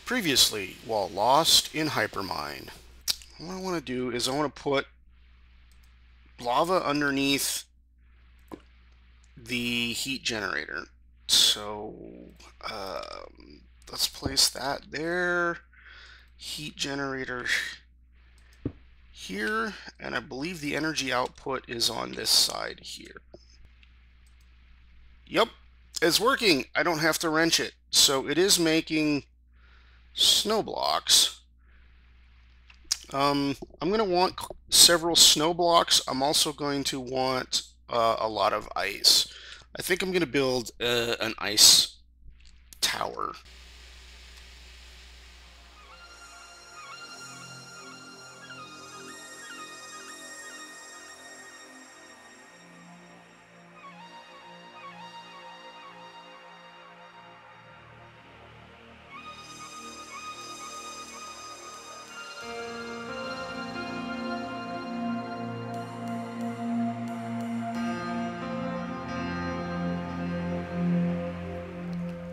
Previously, while lost in Hypermine, what I want to do is I want to put lava underneath the heat generator. So let's place that there. Heat generator here, and I believe the energy output is on this side here. Yep, it's working. I don't have to wrench it. So it is making snow blocks. I'm going to want several snow blocks. I'm also going to want a lot of ice. I think I'm going to build an ice tower.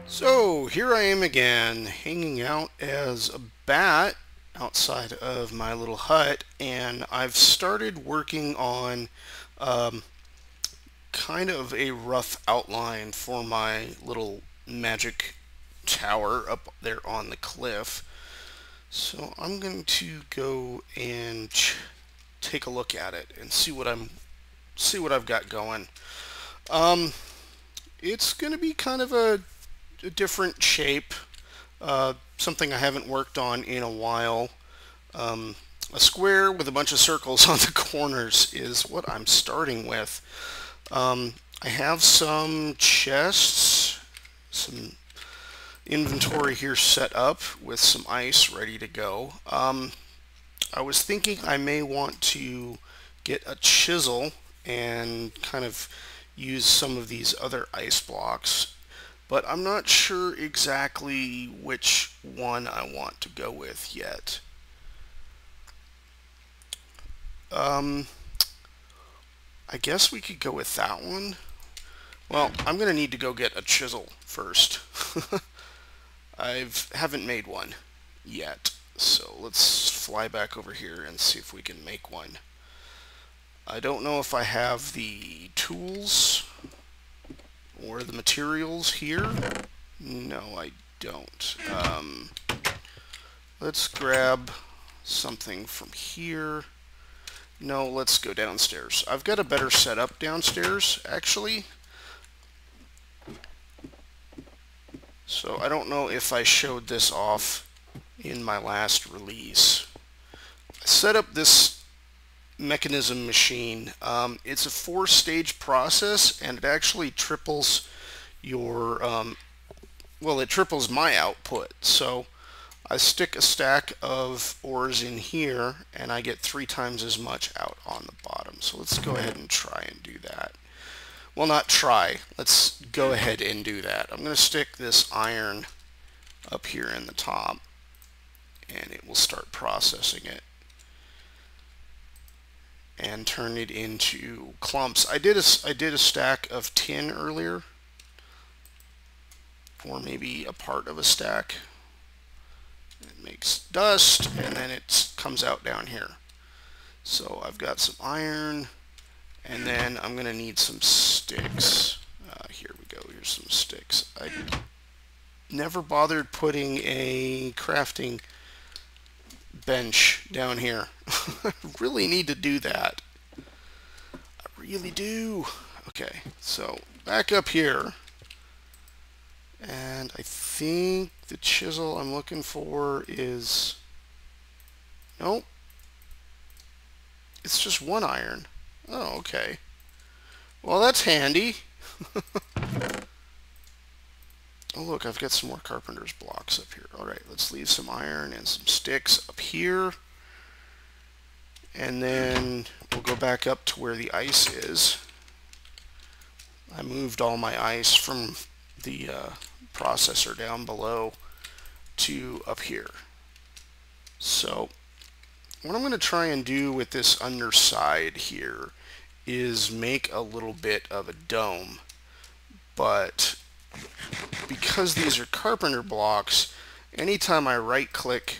So here I am again, hanging out as a bat outside of my little hut, and I've started working on kind of a rough outline for my little magic tower up there on the cliff. So I'm going to go and take a look at it and see what I've got going. It's going to be kind of a different shape, something I haven't worked on in a while. A square with a bunch of circles on the corners is what I'm starting with. I have some chests, some inventory here set up with some ice ready to go. I was thinking I may want to get a chisel and kind of use some of these other ice blocks, but I'm not sure exactly which one I want to go with yet. I guess we could go with that one. Well, I'm going to need to go get a chisel first. I haven't made one yet, so let's fly back over here and see if we can make one. I don't know if I have the tools or the materials here. No, I don't. Let's grab something from here. No, let's go downstairs. I've got a better setup downstairs, actually. So I don't know if I showed this off in my last release. I set up this mechanism machine. It's a 4-stage process, and it actually triples your, well, it triples my output. So I stick a stack of ores in here, and I get 3 times as much out on the bottom. So let's go ahead and try and do that. Well, not try. Let's go ahead and do that. I'm going to stick this iron up here in the top, and it will start processing it and turn it into clumps. I did a stack of tin earlier, or maybe a part of a stack. It makes dust, and then it comes out down here. So I've got some iron, and then I'm going to need some sticks. Here we go. Here's some sticks. I never bothered putting a crafting bench down here. I really need to do that. I really do. Okay, so back up here. And I think the chisel I'm looking for is... Nope. It's just 1 iron. Oh, okay. Well, that's handy. Oh, look, I've got some more carpenter's blocks up here. All right, let's leave some iron and some sticks up here. And then we'll go back up to where the ice is. I moved all my ice from the processor down below to up here. So what I'm going to try and do with this underside here is make a little bit of a dome, but because these are carpenter blocks anytime I right click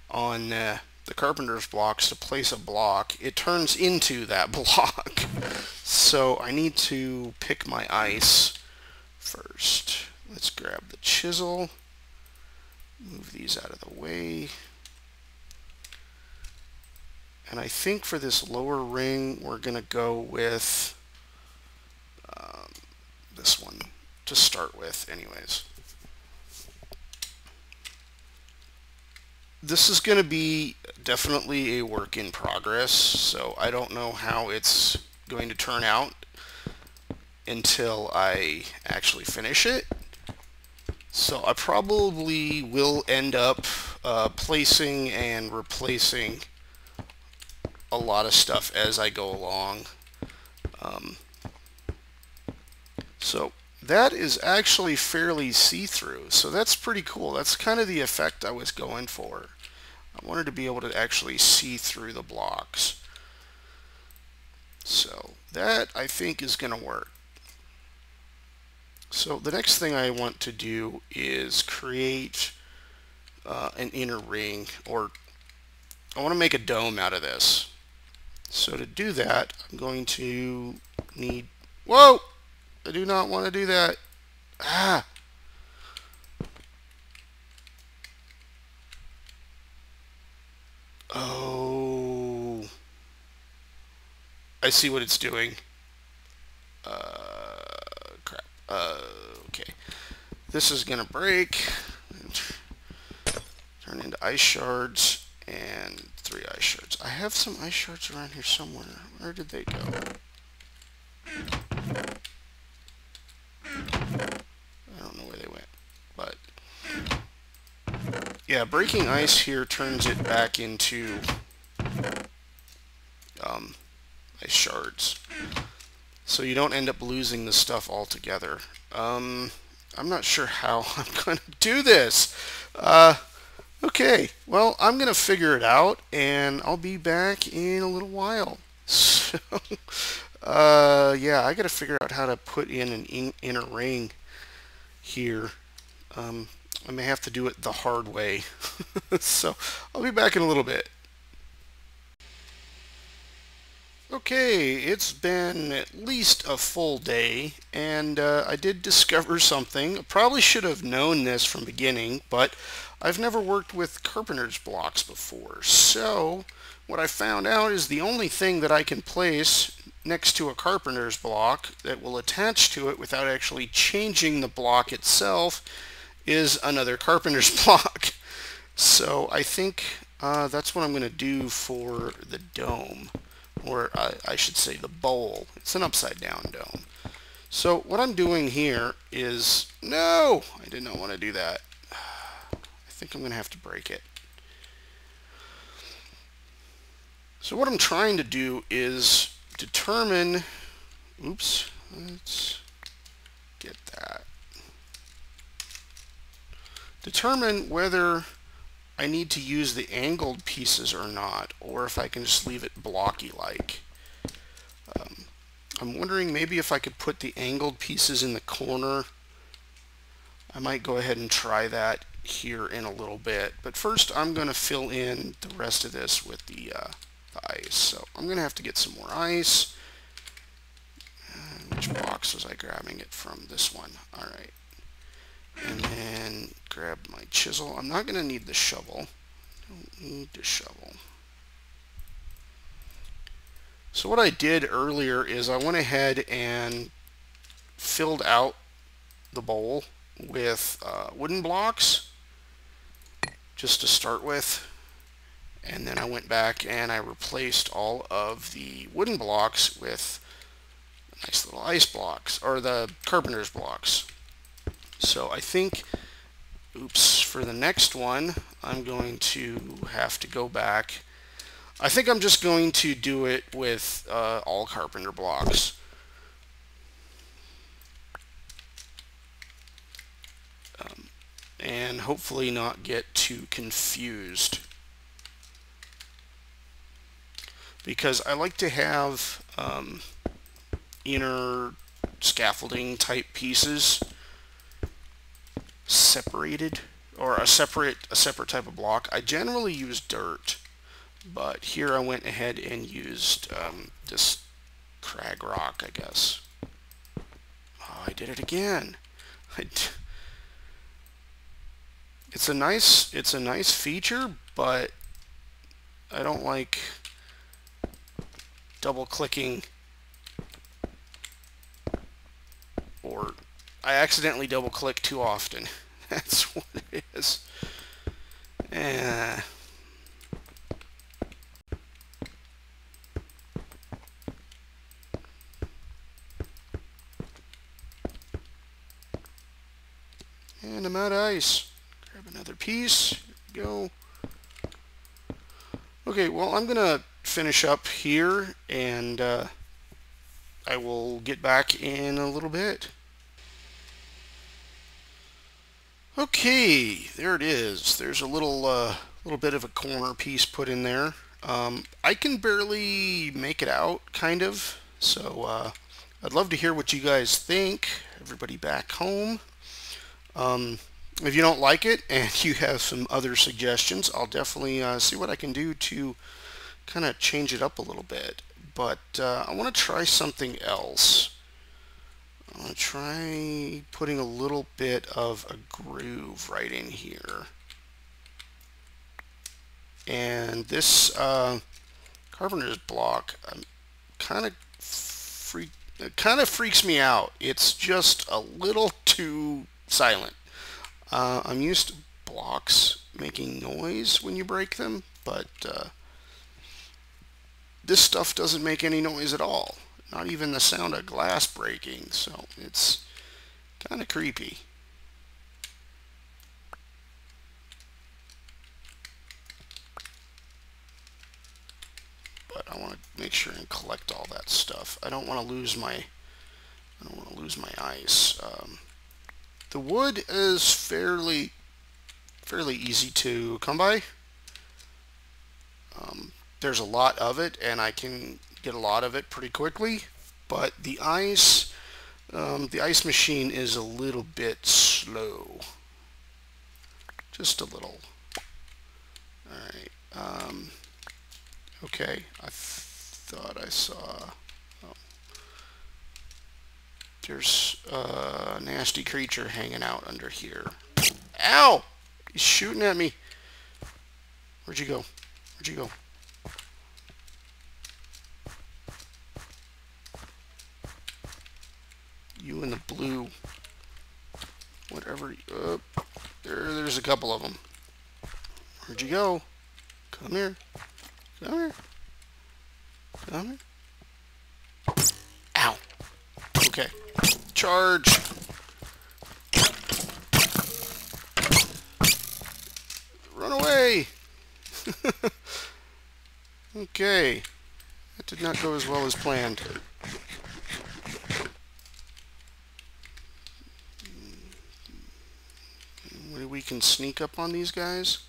on the carpenter's blocks to place a block, it turns into that block. So I need to pick my ice first. Let's grab the chisel, move these out of the way. And I think for this lower ring, we're going to go with this one to start with anyways. This is going to be definitely a work in progress, so I don't know how it's going to turn out until I actually finish it. So I probably will end up placing and replacing a lot of stuff as I go along. So that is actually fairly see-through, so that's pretty cool. That's kind of the effect I was going for. I wanted to be able to actually see through the blocks. So that, I think, is going to work. So the next thing I want to do is create an inner ring, or I want to make a dome out of this. So to do that, I'm going to need... Whoa! I do not want to do that. Ah! Oh. I see what it's doing. Crap. Okay. This is going to break. Turn into ice shards. And 3 ice shards. I have some ice shards around here somewhere. Where did they go? I don't know where they went, but yeah, breaking ice here turns it back into ice shards, so you don't end up losing the stuff altogether. I'm not sure how I'm going to do this. Okay, well, I'm going to figure it out, and I'll be back in a little while. So, yeah, I got to figure out how to put in an inner ring here. I may have to do it the hard way. So I'll be back in a little bit. Okay, it's been at least a full day, and I did discover something. I probably should have known this from the beginning, but I've never worked with carpenter's blocks before. So what I found out is the only thing that I can place next to a carpenter's block that will attach to it without actually changing the block itself is another carpenter's block. So I think that's what I'm going to do for the dome, or I should say the bowl. It's an upside down dome. So what I'm doing here is, no, I did not want to do that. I think I'm going to have to break it. So what I'm trying to do is determine, oops, let's get that. Determine whether I need to use the angled pieces or not, or if I can just leave it blocky like. I'm wondering maybe if I could put the angled pieces in the corner. I might go ahead and try that here in a little bit, but first I'm going to fill in the rest of this with the ice. So I'm going to have to get some more ice. Which box was I grabbing it from? This one. Alright. And then grab my chisel. I'm not going to need the shovel. Don't need the shovel. So what I did earlier is I went ahead and filled out the bowl with wooden blocks just to start with. And then I went back and I replaced all of the wooden blocks with nice little ice blocks, or the carpenter's blocks. So I think, oops, for the next one, I'm going to have to go back. I think I'm just going to do it with all carpenter blocks. And hopefully not get too confused. Because I like to have inner scaffolding type pieces separated or a separate type of block. I generally use dirt, but here I went ahead and used this crag rock, I guess. Oh, I did it again. It's a nice feature, but I don't like double clicking, or I accidentally double click too often. That's what it is. And I'm out of ice. Grab another piece. Here we go. Okay, well, I'm gonna finish up here, and I will get back in a little bit. Okay, there it is. There's a little bit of a corner piece put in there. I can barely make it out, kind of. So I'd love to hear what you guys think, everybody back home. If you don't like it and you have some other suggestions, I'll definitely see what I can do to kind of change it up a little bit. But I want to try something else. I want to try putting a little bit of a groove right in here. And this carpenter's block, it kind of freaks me out. It's just a little too silent. I'm used to blocks making noise when you break them, but this stuff doesn't make any noise at all. Not even the sound of glass breaking, so it's kind of creepy. But I want to make sure and collect all that stuff. I don't want to lose my ice. The wood is fairly easy to come by. There's a lot of it, and I can get a lot of it pretty quickly. But the ice machine is a little bit slow, just a little. All right. Okay. I thought I saw. Oh, there's a nasty creature hanging out under here. Ow! He's shooting at me. Where'd you go? Where'd you go? You and the blue. Whatever. There's a couple of them. Where'd you go? Come here. Come here. Come here. Ow. Okay. Charge. Run away. Okay. That did not go as well as planned. We can sneak up on these guys.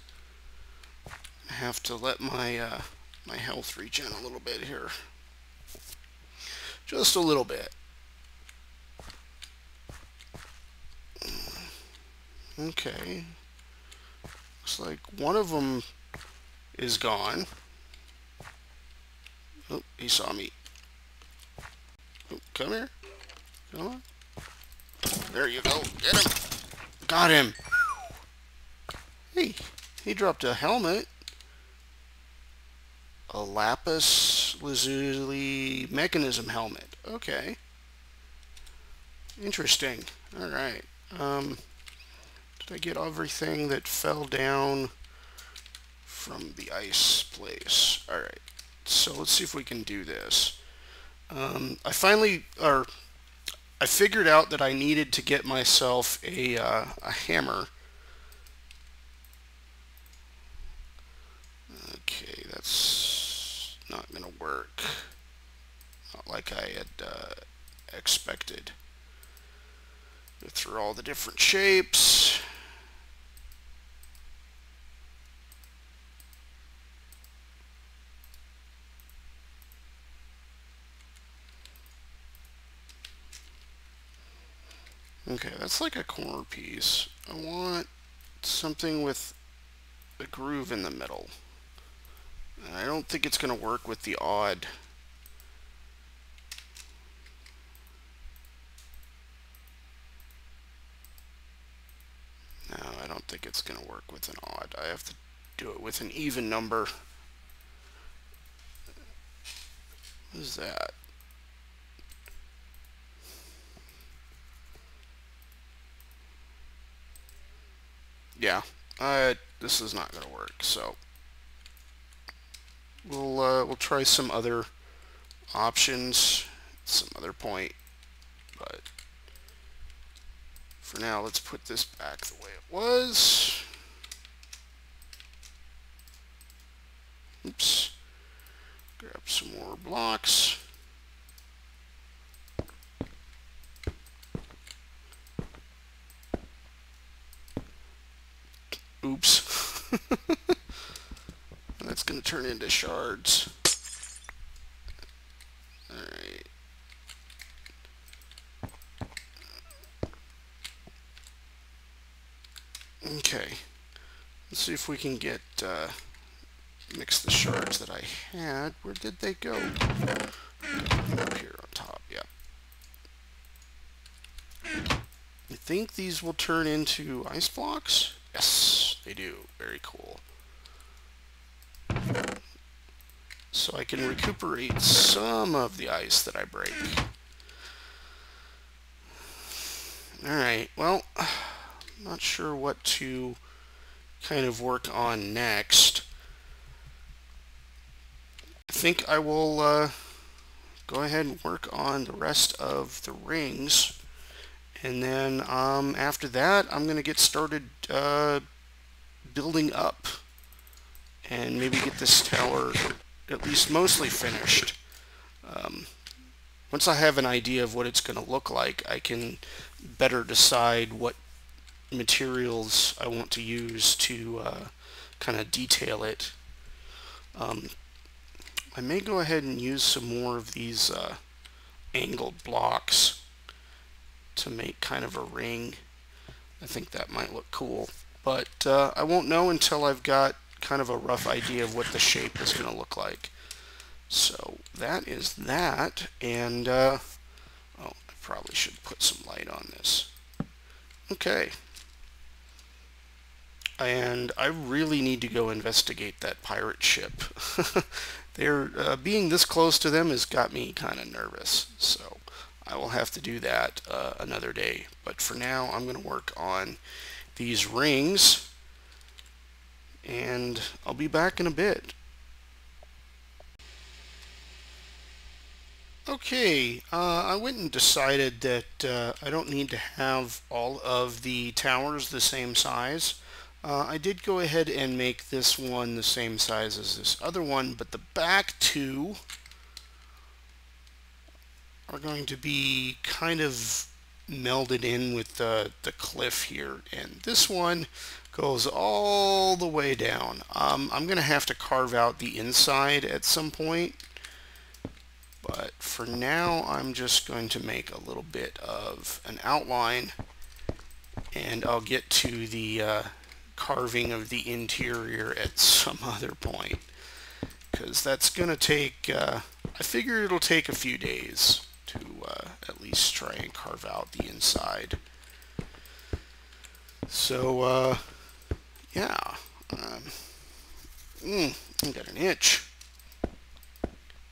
I have to let my my health regen a little bit here. Just a little bit. Okay. Looks like one of them is gone. Oh, he saw me. Oh, come here. Come on. There you go. Get him. Got him. Hey, he dropped a helmet. A lapis lazuli mechanism helmet. Okay. Interesting. Alright. Did I get everything that fell down from the ice place? Alright. So let's see if we can do this. I figured out that I needed to get myself a hammer. Okay, that's not going to work. Not like I had expected. Go through all the different shapes. Okay, that's like a corner piece. I want something with a groove in the middle. And I don't think it's going to work with the odd. No, I don't think it's going to work with an odd. I have to do it with an even number. What is that? Yeah, this is not going to work. So we'll try some other options at some other point. But for now, let's put this back the way it was. Oops. Grab some more blocks. Oops. That's going to turn into shards. Alright. Okay. Let's see if we can get mix the shards that I had. Where did they go? Up here on top, yeah. You think these will turn into ice blocks? Yes, they do. Very cool. So I can recuperate some of the ice that I break. Alright, well, I'm not sure what to kind of work on next. I think I will go ahead and work on the rest of the rings. And then after that, I'm going to get started building up. And maybe get this tower at least mostly finished. Once I have an idea of what it's going to look like, I can better decide what materials I want to use to kind of detail it. I may go ahead and use some more of these angled blocks to make kind of a ring. I think that might look cool, but I won't know until I've got kind of a rough idea of what the shape is going to look like. So that is that, and oh, I probably should put some light on this. Okay. And I really need to go investigate that pirate ship. They're being this close to them has got me kind of nervous, so I will have to do that another day. But for now, I'm going to work on these rings, and I'll be back in a bit. Okay, I went and decided that I don't need to have all of the towers the same size. I did go ahead and make this one the same size as this other one, but the back two are going to be kind of melded in with the cliff here, and this one goes all the way down. I'm going to have to carve out the inside at some point, but for now I'm just going to make a little bit of an outline, and I'll get to the carving of the interior at some other point, because that's going to take, I figure it'll take a few days to at least try and carve out the inside. So, yeah, I got an itch.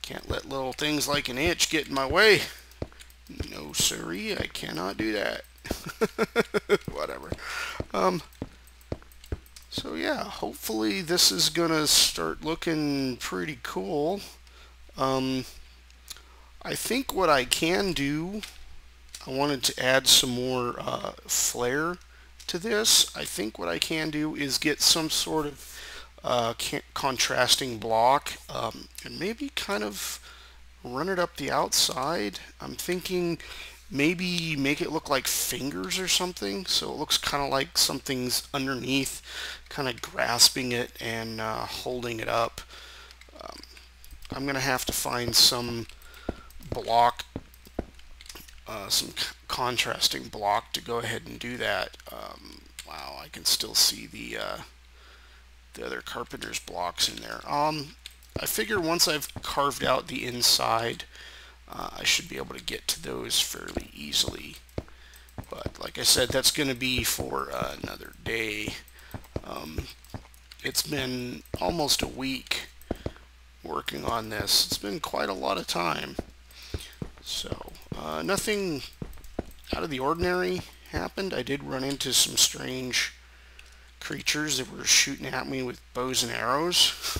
Can't let little things like an itch get in my way. No siree, I cannot do that. Whatever. So yeah, hopefully this is gonna start looking pretty cool. I think what I can do, I wanted to add some more flare to this. I think what I can do is get some sort of contrasting block and maybe kind of run it up the outside. I'm thinking maybe make it look like fingers or something, so it looks kind of like something's underneath, kind of grasping it and holding it up. I'm gonna have to find some block, some contrasting block to go ahead and do that. Wow, I can still see the other carpenter's blocks in there. I figure once I've carved out the inside, I should be able to get to those fairly easily. But like I said, that's going to be for another day. It's been almost a week working on this. It's been quite a lot of time. So, nothing out of the ordinary happened. I did run into some strange creatures that were shooting at me with bows and arrows.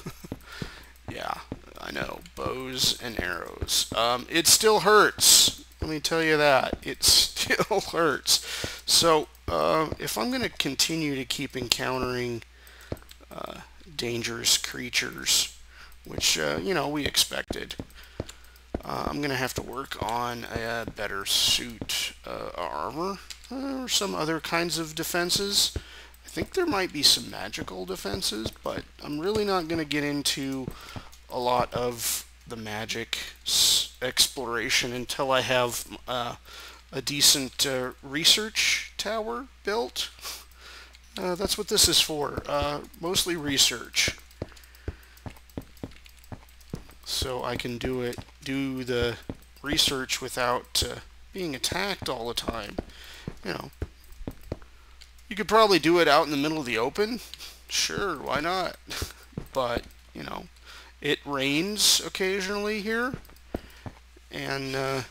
Yeah, I know, bows and arrows. It still hurts. Let me tell you that. It still hurts. So, if I'm going to continue to keep encountering dangerous creatures, which, we expected, I'm going to have to work on a better suit armor or some other kinds of defenses. I think there might be some magical defenses, but I'm really not going to get into a lot of the magic exploration until I have a decent research tower built. That's what this is for, mostly research. So I can do the research without being attacked all the time. You could probably do it out in the middle of the open. Sure, why not? But, it rains occasionally here, and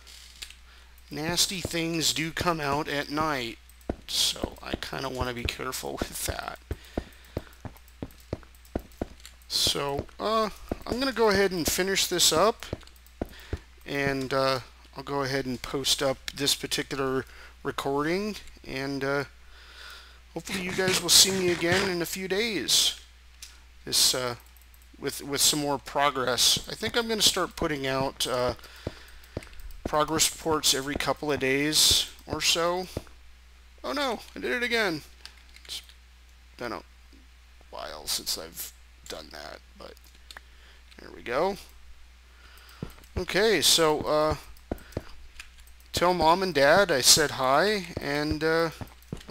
nasty things do come out at night, so I kind of want to be careful with that. So, I'm going to go ahead and finish this up, and I'll go ahead and post up this particular recording, and hopefully you guys will see me again in a few days. This with some more progress. I think I'm going to start putting out progress reports every couple of days or so. Oh no, I did it again. It's been a while since I've done that, but there we go. Okay, so tell Mom and Dad I said hi, and I'll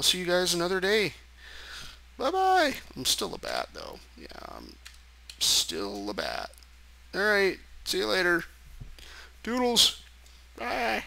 see you guys another day. Bye-bye. I'm still a bat, though. Yeah, I'm still a bat. Alright, see you later. Doodles. Bye.